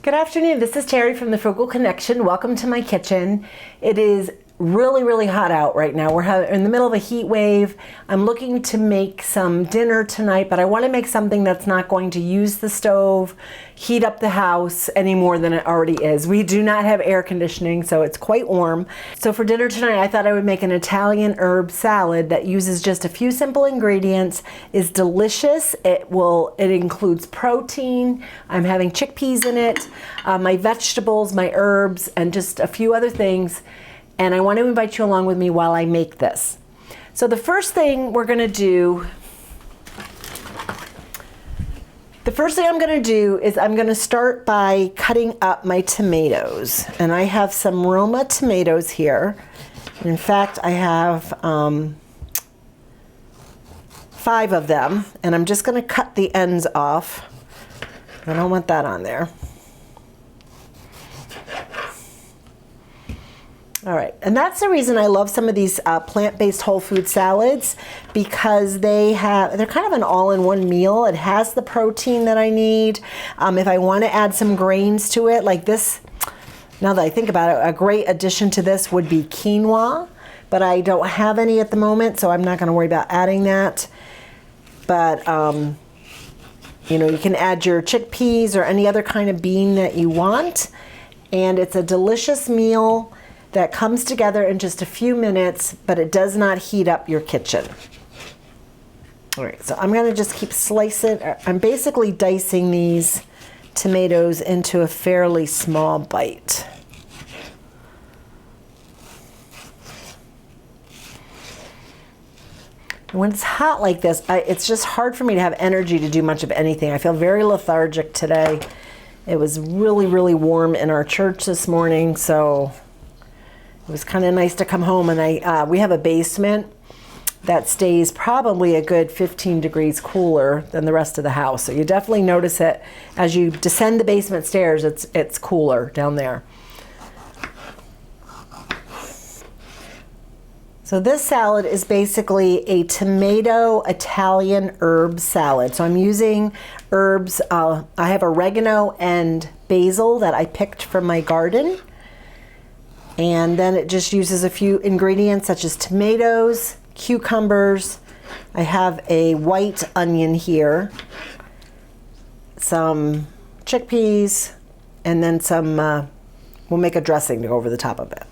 Good afternoon, this is Terry from the Frugal Connection. Welcome to my kitchen. It is really hot out right now. We're in the middle of a heat wave. I'm looking to make some dinner tonight, but I want to make something that's not going to use the stove, heat up the house any more than it already is. We do not have air conditioning, so it's quite warm. So for dinner tonight, I thought I would make an Italian herb salad that uses just a few simple ingredients, is delicious. It includes protein. I'm having chickpeas in it, my vegetables, my herbs, and just a few other things. And I want to invite you along with me while I make this. So the first thing I'm going to do is I'm going to start by cutting up my tomatoes. And I have some Roma tomatoes here. In fact, I have 5 of them. And I'm just going to cut the ends off. I don't want that on there. All right, and that's the reason I love some of these plant-based whole food salads, because they're kind of an all-in-one meal. It has the protein that I need. If I want to add some grains to it, like this, now that I think about it, a great addition to this would be quinoa, but I don't have any at the moment, so I'm not going to worry about adding that. But you can add your chickpeas or any other kind of bean that you want, and it's a delicious meal that comes together in just a few minutes, but it does not heat up your kitchen. All right, so I'm gonna just keep slicing. I'm basically dicing these tomatoes into a fairly small bite. When it's hot like this, it's just hard for me to have energy to do much of anything. I feel very lethargic today. It was really warm in our church this morning, so it was kind of nice to come home, and we have a basement that stays probably a good 15 degrees cooler than the rest of the house. So you definitely notice it as you descend the basement stairs. It's cooler down there. So this salad is basically a tomato Italian herb salad. So I'm using herbs. I have oregano and basil that I picked from my garden. And then it just uses a few ingredients such as tomatoes, cucumbers. I have a white onion here, some chickpeas, and then some, we'll make a dressing to go over the top of it.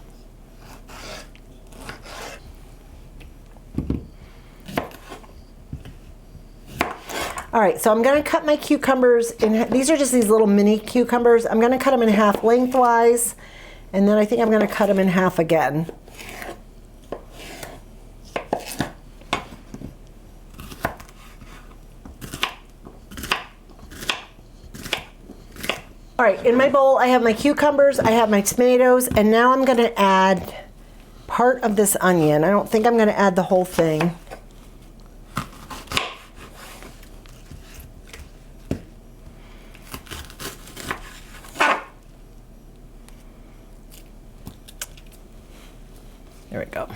All right, so I'm gonna cut my cucumbers these are just these little mini cucumbers. I'm gonna cut them in half lengthwise. And then I think I'm going to cut them in half again. All right, in my bowl I have my cucumbers, I have my tomatoes, and now I'm going to add part of this onion. I don't think I'm going to add the whole thing. There we go.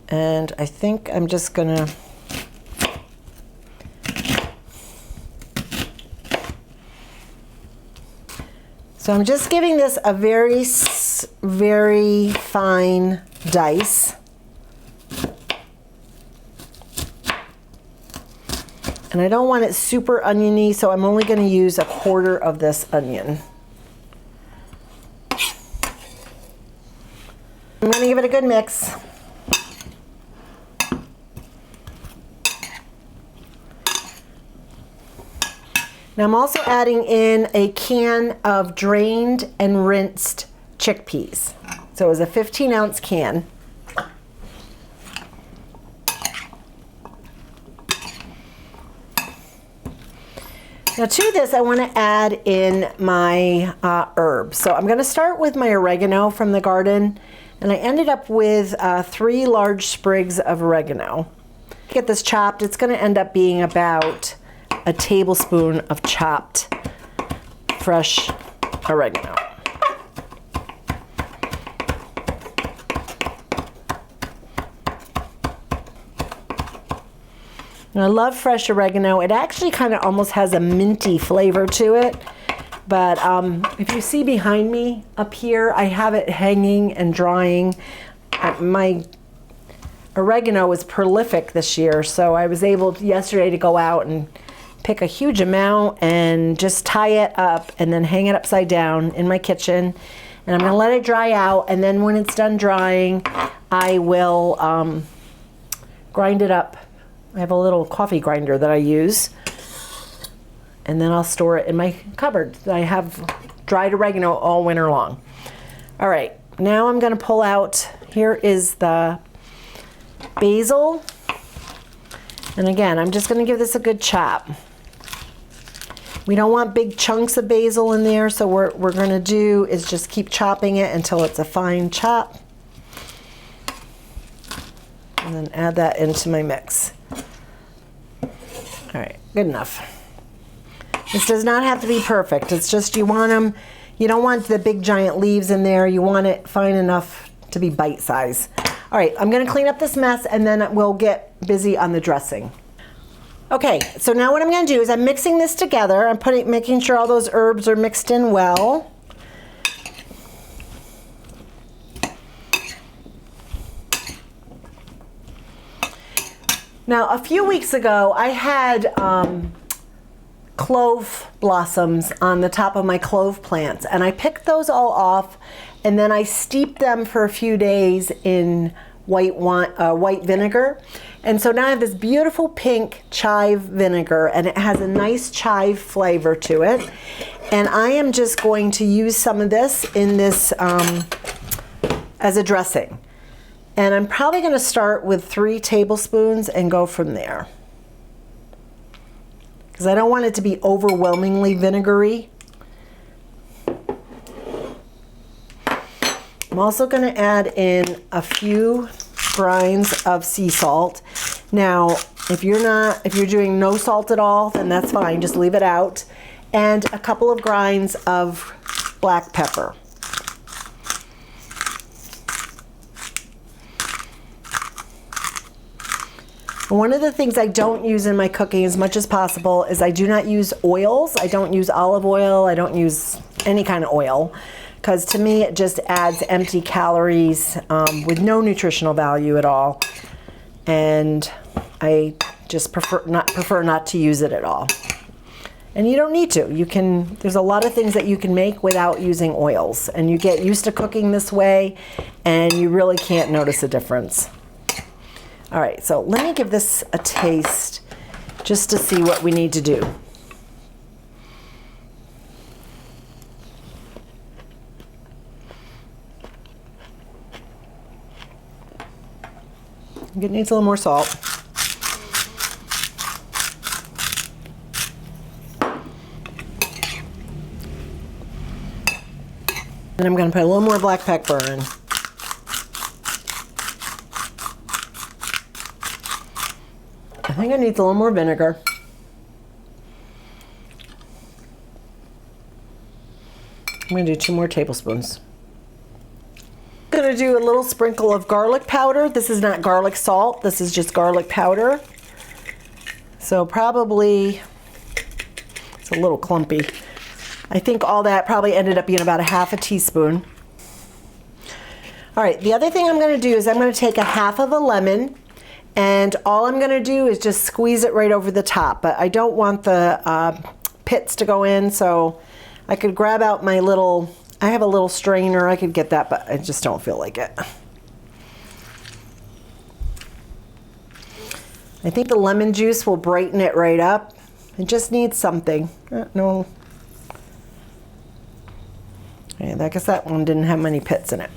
And I think I'm just gonna I'm just giving this a very fine dice. And I don't want it super oniony, so I'm only going to use a quarter of this onion. I'm going to give it a good mix. Now I'm also adding in a can of drained and rinsed chickpeas. So it was a 15-ounce can. Now to this, I want to add in my herbs. So I'm going to start with my oregano from the garden. And I ended up with 3 large sprigs of oregano. Get this chopped. It's going to end up being about a tablespoon of chopped fresh oregano. And I love fresh oregano. It actually kind of almost has a minty flavor to it. But if you see behind me up here, I have it hanging and drying. My oregano was prolific this year, so I was able yesterday to go out and pick a huge amount and just tie it up and then hang it upside down in my kitchen. And I'm gonna let it dry out, and then when it's done drying, I will grind it up. I have a little coffee grinder that I use, and then I'll store it in my cupboard. I have dried oregano all winter long. All right, now I'm gonna pull out, here is the basil. And again, I'm just gonna give this a good chop. We don't want big chunks of basil in there, so what we're gonna do is just keep chopping it until it's a fine chop. And then add that into my mix. All right, good enough. This does not have to be perfect. It's just you want them, you don't want the big giant leaves in there. You want it fine enough to be bite size. All right, I'm gonna clean up this mess and then we'll get busy on the dressing. Okay, so now what I'm gonna do is I'm mixing this together. I'm making sure all those herbs are mixed in well. Now, a few weeks ago, I had clove blossoms on the top of my clove plants, and I picked those all off, and then I steeped them for a few days in white vinegar. And so now I have this beautiful pink chive vinegar, and it has a nice chive flavor to it. And I am just going to use some of this in this as a dressing. And I'm probably going to start with 3 tablespoons and go from there, because I don't want it to be overwhelmingly vinegary. I'm also going to add in a few grinds of sea salt. Now, if you're doing no salt at all, then that's fine, just leave it out. And a couple of grinds of black pepper. One of the things I don't use in my cooking as much as possible is I do not use oils. I don't use olive oil. I don't use any kind of oil, because to me it just adds empty calories with no nutritional value at all. And I just prefer not to use it at all. And you don't need to. There's a lot of things that you can make without using oils, and you get used to cooking this way and you really can't notice a difference. All right, so let me give this a taste just to see what we need to do. It needs a little more salt. And I'm going to put a little more black pepper in. I think it needs a little more vinegar. I'm going to do 2 more tablespoons. I'm going to do a little sprinkle of garlic powder. This is not garlic salt. This is just garlic powder. So probably, it's a little clumpy. I think all that probably ended up being about a half a teaspoon. All right, the other thing I'm going to do is I'm going to take a half of a lemon, and all I'm going to do is just squeeze it right over the top. But I don't want the pits to go in, so I could grab out my little, I have a little strainer, I could get that, but I just don't feel like it. I think the lemon juice will brighten it right up. It just needs something. No. And I guess that one didn't have many pits in it.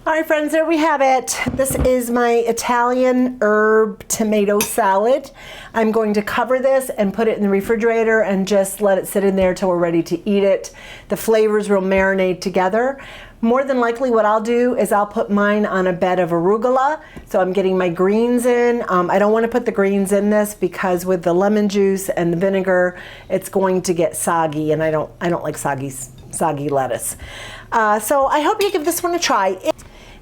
All right, friends, there we have it. This is my Italian herb tomato salad. I'm going to cover this and put it in the refrigerator and just let it sit in there till we're ready to eat it. The flavors will marinate together. More than likely what I'll do is I'll put mine on a bed of arugula. So I'm getting my greens in. I don't want to put the greens in this because with the lemon juice and the vinegar, it's going to get soggy, and I don't like soggy lettuce. So I hope you give this one a try.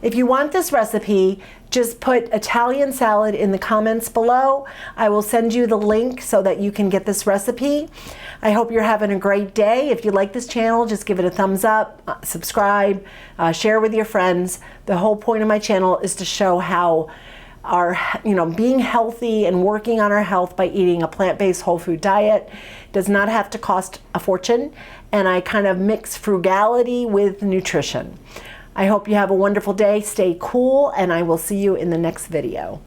If you want this recipe, just put Italian salad in the comments below. I will send you the link so that you can get this recipe. I hope you're having a great day. If you like this channel, just give it a thumbs up, subscribe, share with your friends. The whole point of my channel is to show how being healthy and working on our health by eating a plant-based whole food diet does not have to cost a fortune. And I kind of mix frugality with nutrition. I hope you have a wonderful day. Stay cool, and I will see you in the next video.